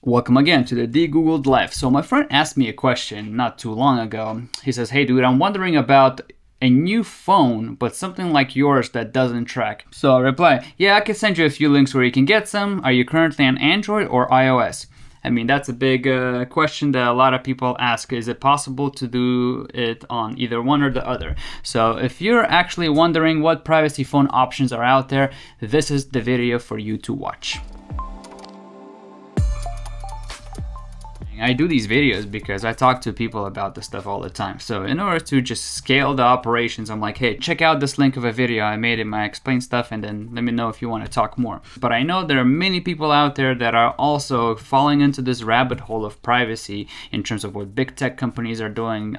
Welcome again to the DeGoogled Life. So my friend asked me a question not too long ago. He says, hey dude, I'm wondering about a new phone, but something like yours that doesn't track. So I reply, yeah, I can send you a few links where you can get some. Are you currently on Android or iOS? I mean, that's a big question that a lot of people ask. Is it possible to do it on either one or the other? So if you're actually wondering what privacy phone options are out there, this is the video for you to watch. I do these videos because I talk to people about this stuff all the time. So in order to just scale the operations, I'm like, hey, check out this link of a video I made in my explain stuff and then let me know if you want to talk more. But I know there are many people out there that are also falling into this rabbit hole of privacy in terms of what big tech companies are doing,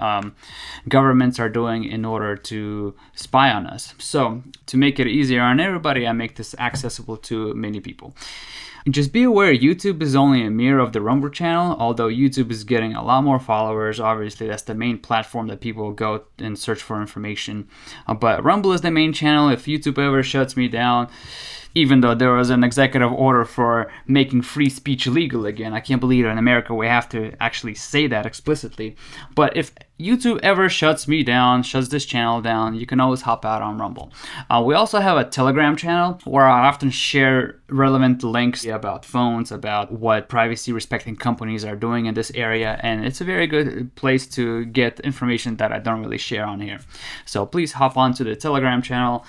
governments are doing in order to spy on us. So to make it easier on everybody, I make this accessible to many people. Just be aware, YouTube is only a mirror of the Rumble channel, although YouTube is getting a lot more followers. Obviously, that's the main platform that people go and search for information. But Rumble is the main channel. If YouTube ever shuts me down, even though there was an executive order for making free speech illegal again, I can't believe in America we have to actually say that explicitly. But if YouTube ever shuts me down, shuts this channel down, you can always hop out on Rumble. We also have a Telegram channel where I often share relevant links about phones, about what privacy respecting companies are doing in this area, and it's a very good place to get information that I don't really share on here. So please hop onto the Telegram channel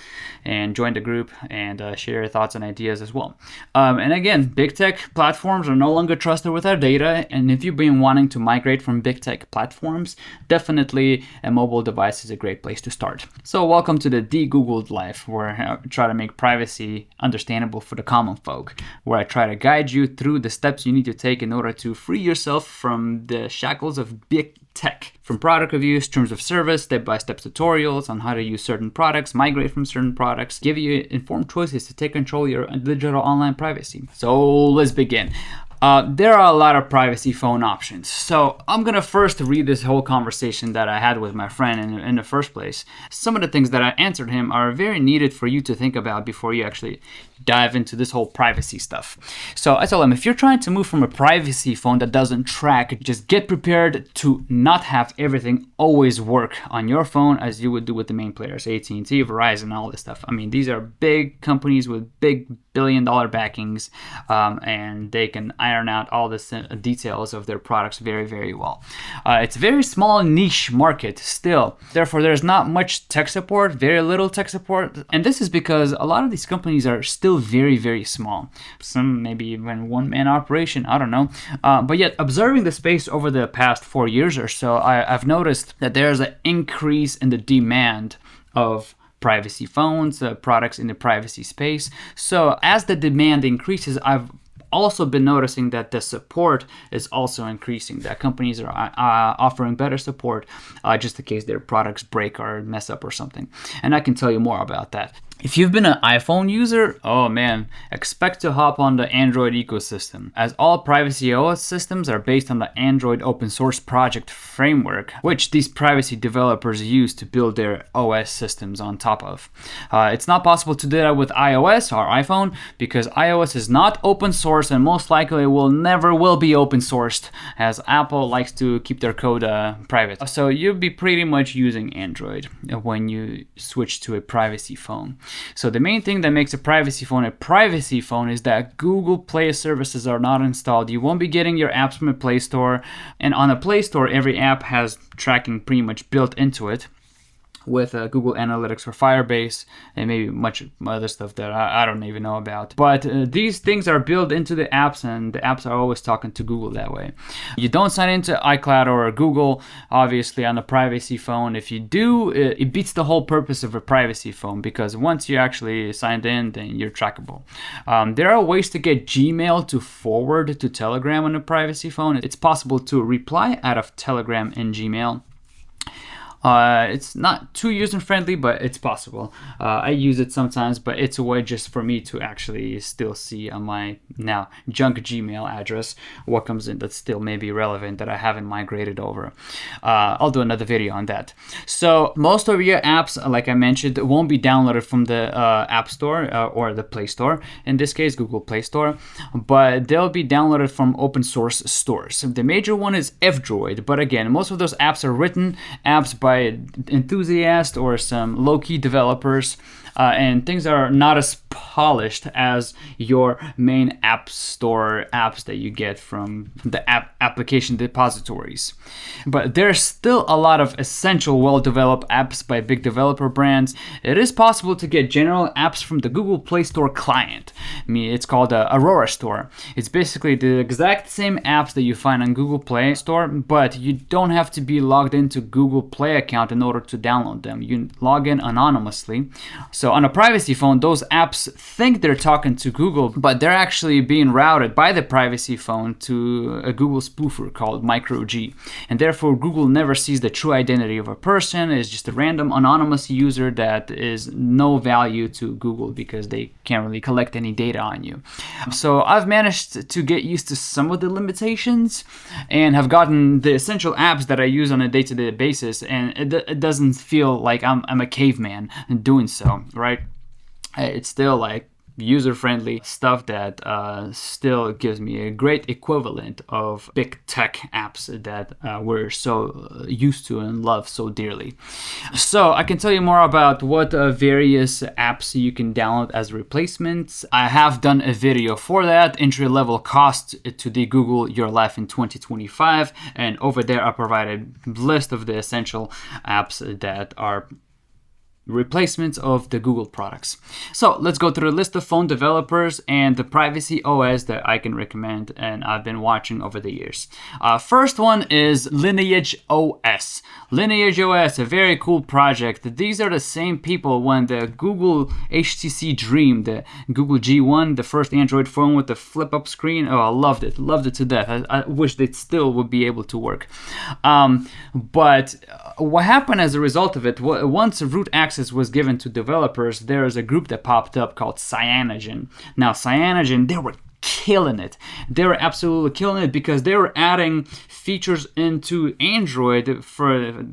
and join the group and share your thoughts and ideas as well. And again, big tech platforms are no longer trusted with our data, and if you've been wanting to migrate from big tech platforms, definitely a mobile device is a great place to start. So welcome to the DeGoogled Life, where I try to make privacy understandable for the common folk, where I try to guide you through the steps you need to take in order to free yourself from the shackles of big tech. From product reviews, terms of service, step-by-step tutorials on how to use certain products, migrate from certain products, give you informed choices to take control of your digital online privacy. So let's begin. There are a lot of privacy phone options. So I'm going to first read this whole conversation that I had with my friend in the first place. Some of the things that I answered him are very needed for you to think about before you actually dive into this whole privacy stuff. So I told him, if you're trying to move from a privacy phone that doesn't track, just get prepared to not have everything always work on your phone as you would do with the main players, AT&T, Verizon, all this stuff. I mean, these are big companies with big billion-dollar backings, and they can iron out all the details of their products very, very well. It's a very small niche market still. Therefore, there's not much tech support, very little tech support. And this is because a lot of these companies are still very, very small. Some maybe even one-man operation, I don't know. But yet, observing the space over the past 4 years or so, I've noticed that there's an increase in the demand of privacy phones, products in the privacy space. So as the demand increases, I've also been noticing that the support is also increasing, that companies are offering better support just in case their products break or mess up or something. And I can tell you more about that. If you've been an iPhone user, oh man, expect to hop on the Android ecosystem, as all BraxOS systems are based on the Android open source project framework, which these privacy developers use to build their OS systems on top of. It's not possible to do that with iOS or iPhone because iOS is not open source and most likely never will be open sourced, as Apple likes to keep their code private. So you'll be pretty much using Android when you switch to a privacy phone. So the main thing that makes a privacy phone is that Google Play services are not installed. You won't be getting your apps from a Play Store. And on a Play Store, every app has tracking pretty much built into it, with Google Analytics for Firebase and maybe much other stuff that I don't even know about. But these things are built into the apps, and the apps are always talking to Google that way. You don't sign into iCloud or Google, obviously, on a privacy phone. If you do, it beats the whole purpose of a privacy phone, because once you actually signed in, then you're trackable. There are ways to get Gmail to forward to Telegram on a privacy phone. It's possible to reply out of Telegram in Gmail. It's not too user-friendly, but it's possible. I use it sometimes, but it's a way just for me to actually still see on my now junk Gmail address what comes in that's still maybe relevant that I haven't migrated over. I'll do another video on that. So most of your apps, like I mentioned, won't be downloaded from the App Store or the Play Store. In this case, Google Play Store, but they'll be downloaded from open source stores. The major one is F-Droid, but again, most of those apps are written apps by enthusiasts or some low-key developers, and things are not as polished as your main app store apps that you get from the application depositories. But there's still a lot of essential well-developed apps by big developer brands. It is possible to get general apps from the Google Play Store client. It's called Aurora Store. It's basically the exact same apps that you find on Google Play Store, but you don't have to be logged into Google Play account in order to download them. You log in anonymously. So on a privacy phone, those apps think they're talking to Google, but they're actually being routed by the privacy phone to a Google spoofer called MicroG. And therefore, Google never sees the true identity of a person. It's just a random anonymous user that is no value to Google because they can't really collect any data on you. So I've managed to get used to some of the limitations and have gotten the essential apps that I use on a day-to-day basis, and it doesn't feel like I'm a caveman doing so, right? It's still like user-friendly stuff that still gives me a great equivalent of big tech apps that we're so used to and love so dearly. So I can tell you more about what various apps you can download as replacements. I have done a video for that, entry-level cost to DeGoogle Your Life in 2025, and over there I provided a list of the essential apps that are replacements of the Google products. So let's go through a list of phone developers and the privacy OS that I can recommend and I've been watching over the years. First one is LineageOS. LineageOS, a very cool project. These are the same people when the Google HTC Dream, the Google G1, the first Android phone with the flip-up screen. Oh, I loved it to death. I wish they still would be able to work. But what happened as a result of it, once root access was given to developers, there is a group that popped up called Cyanogen. Now, Cyanogen, they were killing it. They were absolutely killing it because they were adding features into Android starting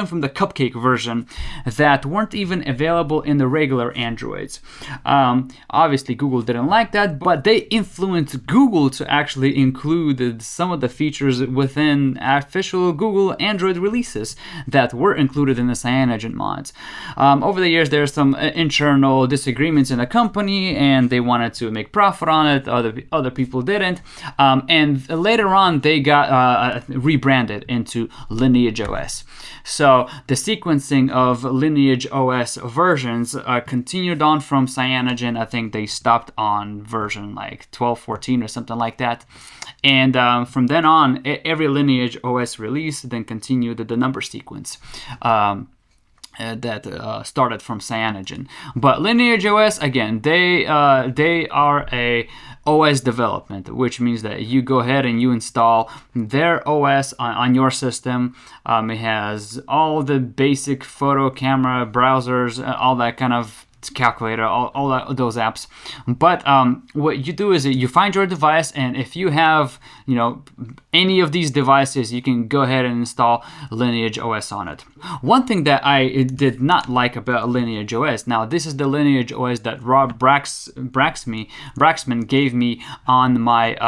from the cupcake version that weren't even available in the regular Androids. Obviously, Google didn't like that, but they influenced Google to actually include some of the features within official Google Android releases that were included in the Cyanogen mods. Over the years, there's some internal disagreements in the company, and they wanted to make profit on it. Other people didn't, and later on they got rebranded into LineageOS. So the sequencing of LineageOS versions continued on from Cyanogen. I think they stopped on version like 12.14 or something like that, and from then on every LineageOS release then continued the number sequence that started from Cyanogen. But LineageOS, again, they are a OS development, which means that you go ahead and you install their OS on your system. It has all the basic photo, camera, browsers, all that kind of calculator, all those apps. But what you do is you find your device, and if you have any of these devices, you can go ahead and install LineageOS on it. One thing that I did not like about LineageOS, now this is the LineageOS that Rob Braxman gave me on my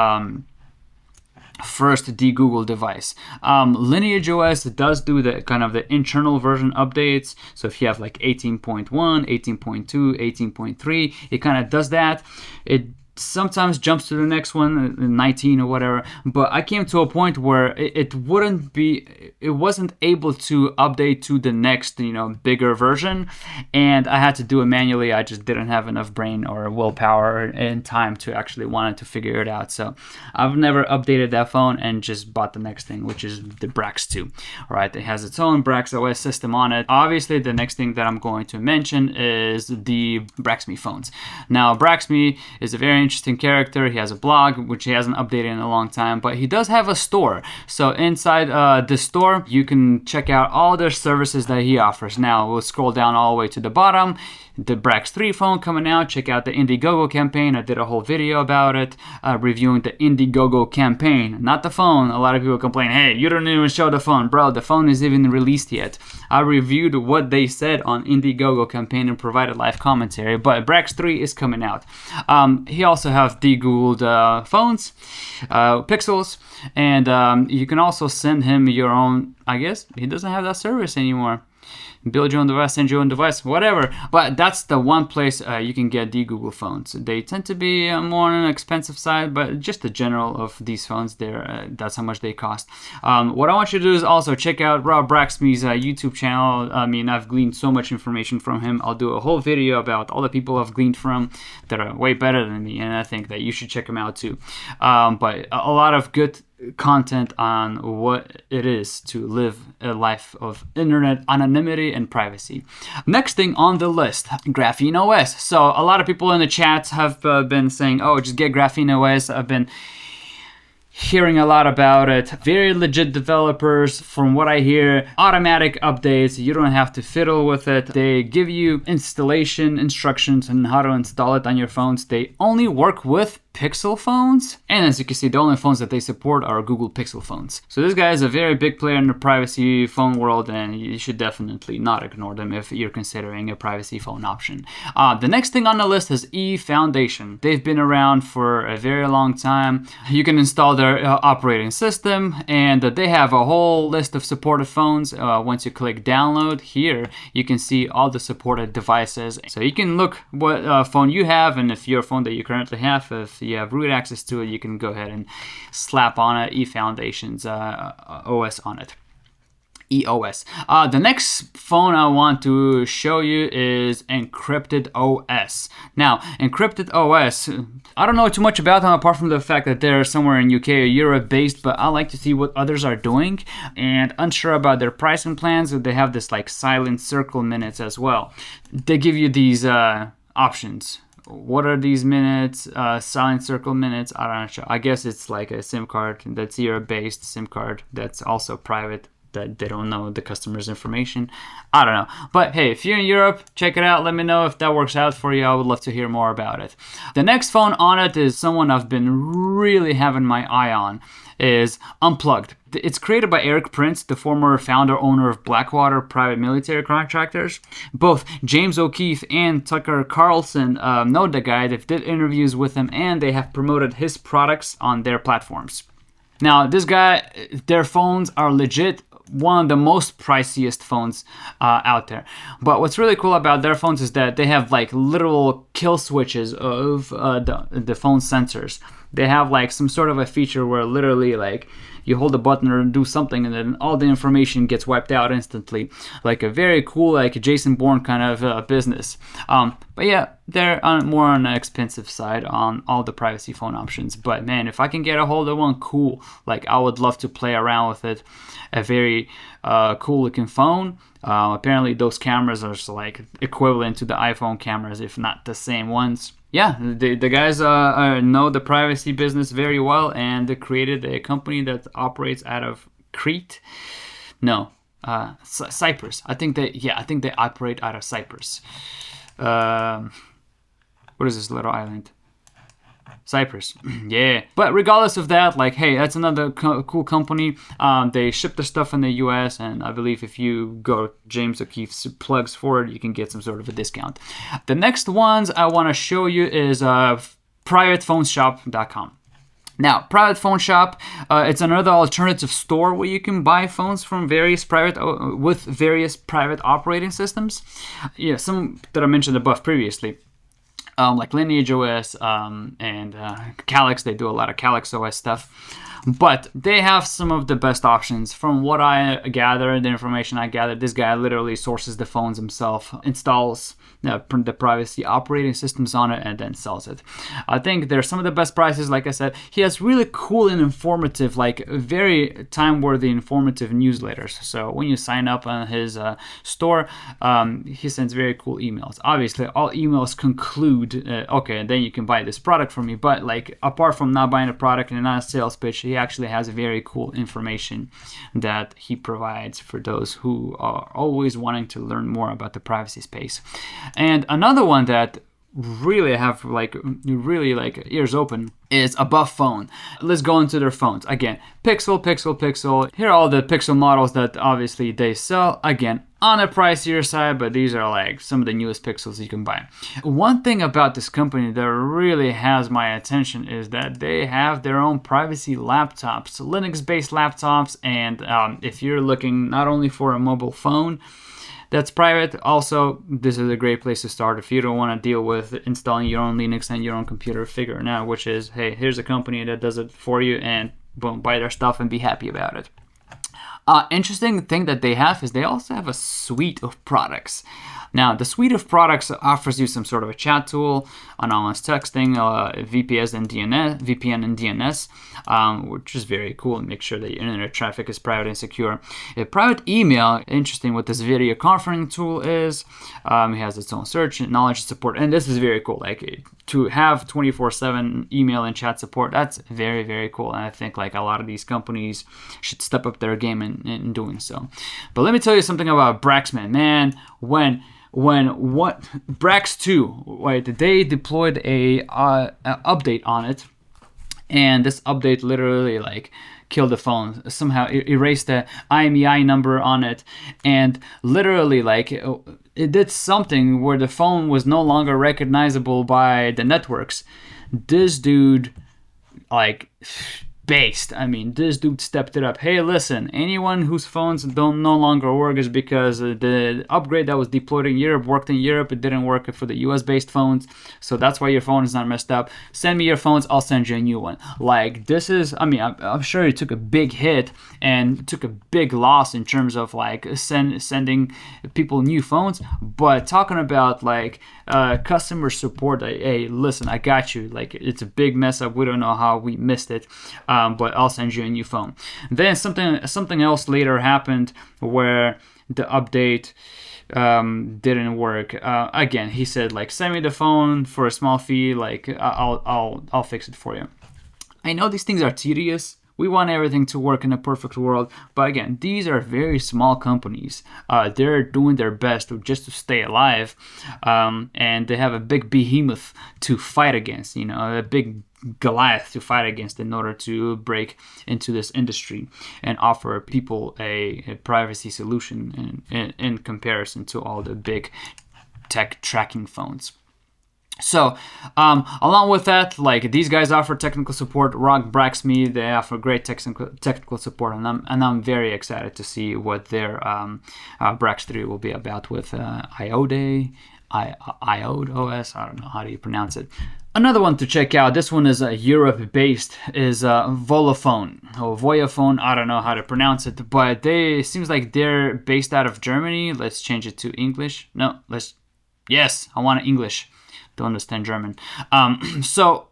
first DeGoogled device. LineageOS does do the kind of the internal version updates. So if you have like 18.1, 18.2, 18.3, it kind of does that. It sometimes jumps to the next one, 19 or whatever, but I came to a point where it wasn't able to update to the next bigger version, and I had to do it manually. I just didn't have enough brain or willpower and time to actually want to figure it out. So I've never updated that phone and just bought the next thing, which is the Brax 2. All right, it has its own BraxOS system on it. Obviously, the next thing that I'm going to mention is the BraxMe phones. Now, BraxMe is a very interesting character. He has a blog, which he hasn't updated in a long time, but he does have a store. So inside the store, you can check out all the services that he offers. Now we'll scroll down all the way to the bottom. The Brax 3 phone coming out. Check out the Indiegogo campaign. I did a whole video about it, reviewing the Indiegogo campaign, not the phone. A lot of people complain, hey, you don't even show the phone. Bro, the phone isn't even released yet. I reviewed what they said on Indiegogo campaign and provided live commentary, but Brax 3 is coming out. He also have DeGoogled phones, Pixels, and you can also send him your own. I guess he doesn't have that service anymore. Build your own device, send your own device, whatever. But that's the one place you can get DeGoogled phones. They tend to be more on an expensive side, but just the general of these phones, that's how much they cost. What I want you to do is also check out Rob Braxme's YouTube channel. I mean, I've gleaned so much information from him. I'll do a whole video about all the people I've gleaned from that are way better than me, and I think that you should check them out too. But a lot of good content on what it is to live a life of internet anonymity and privacy. Next thing on the list, GrapheneOS. So a lot of people in the chats have been saying, oh, just get GrapheneOS. I've been hearing a lot about it. Very legit developers, from what I hear. Automatic updates, you don't have to fiddle with it. They give you installation instructions on how to install it on your phones. They only work with Pixel phones, and as you can see, the only phones that they support are Google Pixel phones. So this guy is a very big player in the privacy phone world, and you should definitely not ignore them if you're considering a privacy phone option. The next thing on the list is eFoundation. They've been around for a very long time. You can install their operating system, and they have a whole list of supported phones. Once you click download here, you can see all the supported devices. So you can look what phone you have, and if your phone that you currently have, if you have root access to it, you can go ahead and slap on a eFoundation's OS on it. EOS. The next phone I want to show you is encryptedOS. Now, encryptedOS, I don't know too much about them apart from the fact that they're somewhere in UK or Europe based, but I like to see what others are doing, and unsure about their pricing plans. They have this like silent circle minutes as well. They give you these options. What are these minutes? Silent circle minutes? I don't know. I guess it's like a SIM card that's Europe-based SIM card that's also private, that they don't know the customer's information. I don't know. But hey, if you're in Europe, check it out. Let me know if that works out for you. I would love to hear more about it. The next phone on it is someone I've been really having my eye on, is Unplugged. It's created by Eric Prince, the former founder owner of Blackwater Private Military Contractors. Both James O'Keefe and Tucker Carlson know the guy. They've did interviews with him, and they have promoted his products on their platforms. Now, this guy, their phones are legit one of the most priciest phones out there. But what's really cool about their phones is that they have like literal kill switches of the phone sensors. They have like some sort of a feature where literally like you hold a button or do something and then all the information gets wiped out instantly. Like a very cool, like Jason Bourne kind of business. But yeah, they're more on the expensive side on all the privacy phone options. But man, if I can get a hold of one, cool. Like I would love to play around with it. A very cool looking phone. Apparently those cameras are like equivalent to the iPhone cameras, if not the same ones. Yeah, the guys know the privacy business very well, and they created a company that operates out of Crete. No, Cyprus. I think they operate out of Cyprus. What is this little island? Cyprus. Yeah. But regardless of that, like, hey, that's another cool company. They ship their stuff in the US, and I believe if you go James O'Keefe's plugs for it, you can get some sort of a discount. The next ones I want to show you is privatephoneShop.com. Now, Private Phone Shop, it's another alternative store where you can buy phones from various private operating systems. Yeah, some that I mentioned above previously. Like LineageOS and Calyx. They do a lot of Calyx OS stuff. But they have some of the best options. From what I gather, the information I gathered, this guy literally sources the phones himself, installs the privacy operating systems on it, and then sells it. I think they're some of the best prices. Like I said, he has really cool and informative, like very time-worthy informative newsletters. So when you sign up on his store, he sends very cool emails. Obviously, all emails conclude, okay, then you can buy this product from me. But like, apart from not buying a product and not a sales pitch, he actually has very cool information that he provides for those who are always wanting to learn more about the privacy space. And another one that really have like ears open is Above Phone. Let's go into their phones. Again, Pixel. Here are all the Pixel models that obviously they sell. Again, on a pricier side, but these are like some of the newest Pixels you can buy. One thing about this company that really has my attention is that they have their own privacy laptops, Linux-based laptops, and if you're looking not only for a mobile phone that's private, also this is a great place to start. If you don't want to deal with installing your own Linux and your own computer, figure it out, which is, hey, here's a company that does it for you, and boom, buy their stuff and be happy about it. Interesting thing that they have is they also have a suite of products. Now, the suite of products offers you some sort of a chat tool, anonymous texting, VPN and DNS, which is very cool. Make sure that your internet traffic is private and secure. A private email, interesting what this video conferencing tool is. It has its own search, knowledge support, and this is very cool. Like, to have 24/7 email and chat support, that's very, very cool. And I think like a lot of these companies should step up their game in doing so. But let me tell you something about Brax, man. When Brax 2, right, they deployed a update on it, and this update literally like killed the phone. Somehow erased the IMEI number on it, and literally like it did something where the phone was no longer recognizable by the networks. This dude like based. I mean, this dude stepped it up. Hey, listen, anyone whose phones don't no longer work is because the upgrade that was deployed in Europe worked in Europe. It didn't work for the US based phones. So that's why your phone is not messed up. Send me your phones. I'll send you a new one. Like, this is, I mean, I'm sure it took a big hit and took a big loss in terms of like sending people new phones. But talking about like customer support, hey, listen, I got you. Like, it's a big mess up. We don't know how we missed it. But I'll send you a new phone. Then something else later happened where the update didn't work. Again, he said like, send me the phone for a small fee. Like, I'll fix it for you. I know these things are tedious. We want everything to work in a perfect world, but again, these are very small companies. They're doing their best just to stay alive, and they have a big behemoth to fight against. You know, a big Goliath to fight against in order to break into this industry and offer people a privacy solution in comparison to all the big tech tracking phones. So, along with that, like, these guys offer technical support. Rock Brax Me, they offer great technical support, and I'm very excited to see what their Brax 3 will be about with iOS. I don't know how do you pronounce it. Another one to check out, this one is Europe-based, is Volla phone, or Volla phone, I don't know how to pronounce it, but it seems like they're based out of Germany. Let's change it to English. No, yes, I want English. Don't understand German. So,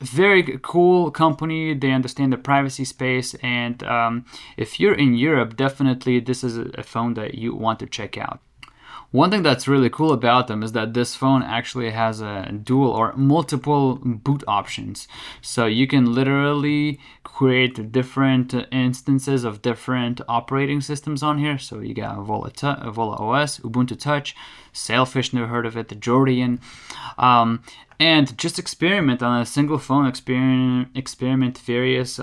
very cool company. They understand the privacy space, and if you're in Europe, definitely this is a phone that you want to check out. One thing that's really cool about them is that this phone actually has a dual or multiple boot options. So you can literally create different instances of different operating systems on here. So you got Volla OS, Ubuntu Touch, Sailfish, never heard of it, the Jordan. And just experiment on a single phone, experiment various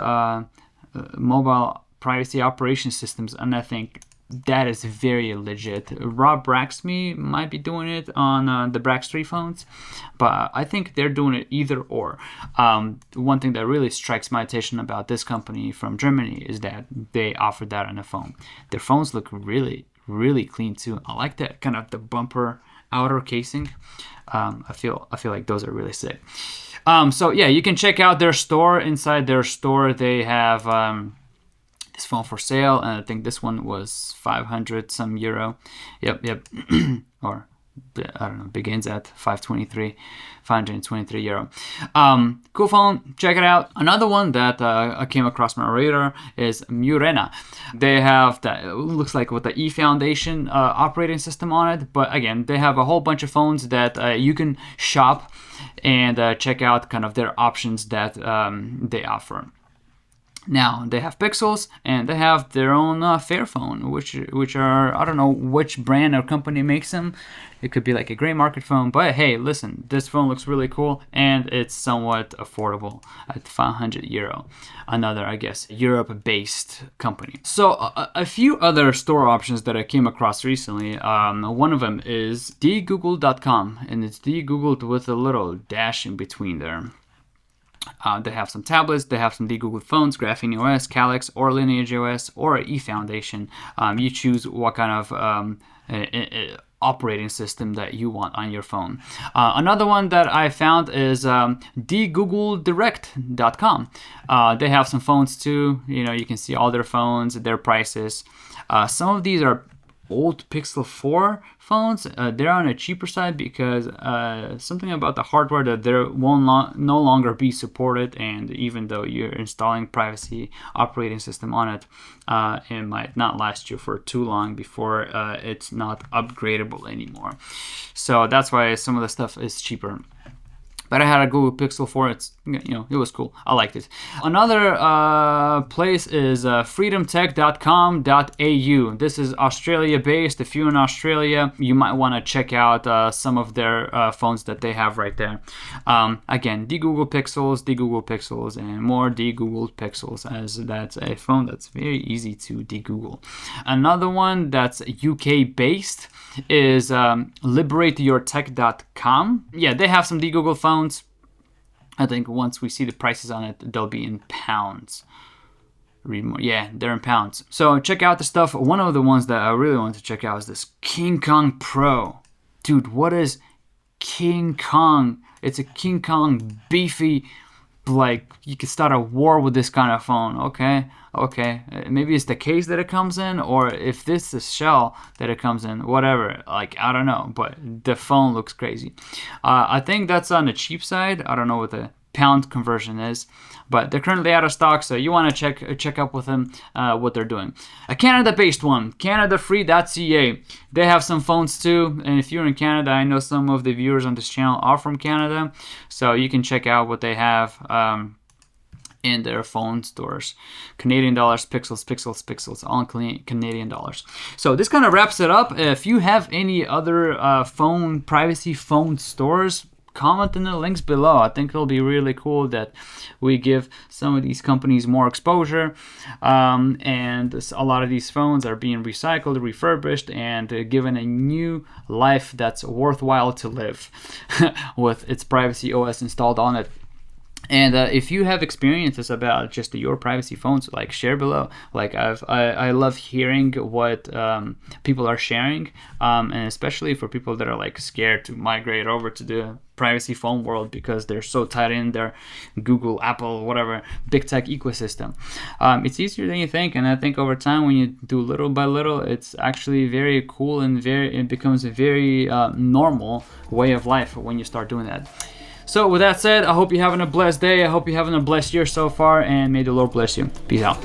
mobile privacy operation systems, and I think that is very legit. Rob Brax Me might be doing it on the Brax 3 phones, but I think they're doing it either or. One thing that really strikes my attention about this company from Germany is that they offer that on a phone. Their phones look really, really clean too. I like that kind of the bumper outer casing. I feel like those are really sick. So yeah, you can check out their store. Inside their store, they have this phone for sale, and I think this one was 500 some euro. Yep. Or I don't know, begins at 523 euro. Cool phone, check it out. Another one that I came across my radar is Murena. They have that, it looks like with the E Foundation operating system on it, but again, they have a whole bunch of phones that you can shop and check out kind of their options that they offer. Now they have Pixels and they have their own Fairphone, which are, I don't know which brand or company makes them. It could be like a gray market phone, but hey, listen, this phone looks really cool and it's somewhat affordable at 500 euro. Another, I guess, Europe-based company. So a few other store options that I came across recently. One of them is DeGoogled.com, and it's DeGoogled with a little dash in between there. They have some tablets, they have some DeGoogled phones, GrapheneOS, Calyx, or LineageOS, or eFoundation. You choose what kind of operating system that you want on your phone. Another one that I found is DeGoogledDirect.com. They have some phones too. You know, you can see all their phones, their prices. Some of these are old Pixel 4 phones. They're on a cheaper side because something about the hardware that they will no longer be supported, and even though you're installing privacy operating system on it, it might not last you for too long before it's not upgradable anymore. So that's why some of the stuff is cheaper. But I had a Google Pixel 4. It's, you know, it was cool. I liked it. Another place is freedomtech.com.au. This is Australia based. If you're in Australia, you might want to check out some of their phones that they have right there. Again, DeGoogled Pixels, and more DeGoogled Pixels, as that's a phone that's very easy to degoogle. Another one that's UK based is liberateyourtech.com. Yeah, they have some DeGoogled phones. I think once we see the prices on it, they'll be in pounds. Read more. Yeah, they're in pounds. So check out the stuff. One of the ones that I really want to check out is this King Kong Pro. Dude, what is King Kong? It's a King Kong beefy, like you could start a war with this kind of phone. Okay. Maybe it's the case that it comes in, or if this is the shell that it comes in, whatever. Like, I don't know, but the phone looks crazy. I think that's on the cheap side. I don't know what the pound conversion is, but they're currently out of stock, so you want to check up with them what they're doing. A Canada-based one, CanadaFree.ca. They have some phones too, and if you're in Canada, I know some of the viewers on this channel are from Canada, so you can check out what they have in their phone stores. Canadian dollars, pixels, all Canadian dollars. So this kind of wraps it up. If you have any other privacy phone stores, comment in the links below. I think it'll be really cool that we give some of these companies more exposure, and a lot of these phones are being recycled, refurbished, and given a new life that's worthwhile to live with its privacy OS installed on it. And if you have experiences about just your privacy phones, like share below. Like I love hearing what people are sharing, and especially for people that are like scared to migrate over to the privacy phone world because they're so tied in their Google, Apple, whatever big tech ecosystem. It's easier than you think, and I think over time when you do little by little, it's actually very cool and it becomes a very normal way of life when you start doing that. So with that said, I hope you're having a blessed day. I hope you're having a blessed year so far, and may the Lord bless you. Peace out.